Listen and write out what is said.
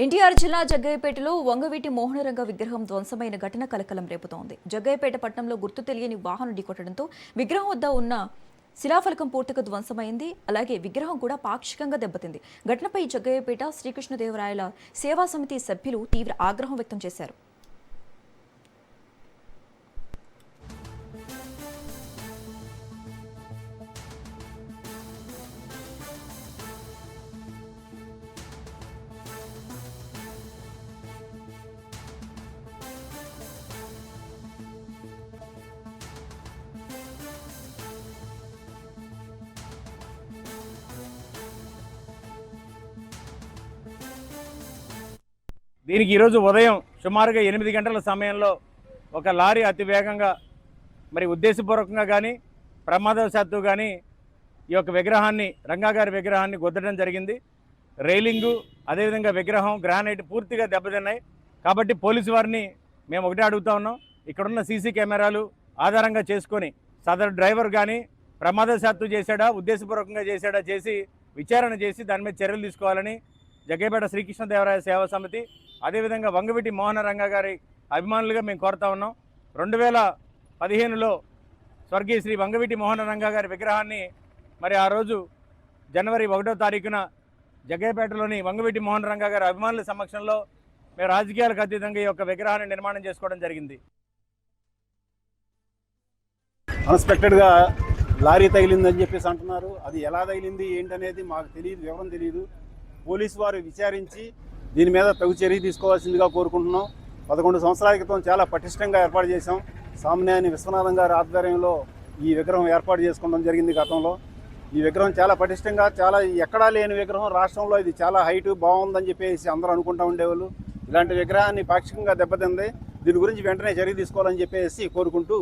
ఎన్టీఆర్ జిల్లా జగ్గయ్యపేటలో వంగవీటి మోహనరంగ విగ్రహం ధ్వంసమైన ఘటన కలకలం రేపుతోంది. జగ్గయ్యపేట పట్టణంలో గుర్తు తెలియని వాహనం ఢీకొట్టడంతో విగ్రహం వద్ద ఉన్న శిలాఫలకం పూర్తిగా ధ్వంసమైంది. అలాగే విగ్రహం కూడా పాక్షికంగా దెబ్బతింది. ఘటనపై జగ్గయ్యపేట శ్రీకృష్ణదేవరాయల సేవా సమితి సభ్యులు తీవ్ర ఆగ్రహం వ్యక్తం చేశారు. దీనికి ఈరోజు ఉదయం సుమారుగా 8 గంటల సమయంలో ఒక లారీ అతి వేగంగా మరి ఉద్దేశపూర్వకంగా కానీ ప్రమాదవశాత్తు కానీ ఈ యొక్క విగ్రహాన్ని రంగాగారి విగ్రహాన్ని గుద్దడం జరిగింది. రైలింగు అదేవిధంగా విగ్రహం గ్రానైట్ పూర్తిగా దెబ్బతిన్నాయి. కాబట్టి పోలీసు వారిని మేము ఒకటే అడుగుతా ఉన్నాం, ఇక్కడున్న సీసీ కెమెరాలు ఆధారంగా చేసుకొని సదరు డ్రైవర్ కానీ ప్రమాదవశాత్తు చేశాడా ఉద్దేశపూర్వకంగా చేశాడా చేసి విచారణ చేసి దాని మీద చర్యలు తీసుకోవాలని జగ్గయ్యపేట శ్రీకృష్ణదేవరాయ సేవా సమితి అదేవిధంగా వంగవీటి మోహనరంగ గారి అభిమానులుగా మేము కోరుతా ఉన్నాం. 2015లో స్వర్గీయ శ్రీ వంగవీటి మోహనరంగ గారి విగ్రహాన్ని మరి ఆ రోజు జనవరి 1వ తారీఖున జగ్గయ్యపేటలోని వంగవీటి మోహనరంగ గారి అభిమానుల సమక్షంలో మేము రాజకీయాలకు అతీతంగా ఈ యొక్క విగ్రహాన్ని నిర్మాణం చేసుకోవడం జరిగింది. అన్ఎక్స్పెక్టెడ్గా లారీ తగిలిందని చెప్పేసి అంటున్నారు. అది ఎలా తగిలింది ఏంటనేది మాకు తెలియదు, వివరం తెలియదు. పోలీసు వారు విచారించి దీని మీద తగు చర్య తీసుకోవాల్సిందిగా కోరుకుంటున్నాం. 11 సంవత్సరాల క్రితం చాలా పటిష్టంగా ఏర్పాటు చేశాం. సామాన్యాన్ని విశ్వనాథం గారి ఆధ్వర్యంలో ఈ విగ్రహం ఏర్పాటు చేసుకోవడం జరిగింది. గతంలో ఈ విగ్రహం చాలా పటిష్టంగా చాలా ఎక్కడా లేని విగ్రహం రాష్ట్రంలో ఇది చాలా హైట్ బాగుందని చెప్పేసి అందరూ అనుకుంటూ ఉండేవాళ్ళు. ఇలాంటి విగ్రహాన్ని పాక్షికంగా దెబ్బతింది. దీని గురించి వెంటనే చర్య తీసుకోవాలని చెప్పేసి కోరుకుంటూ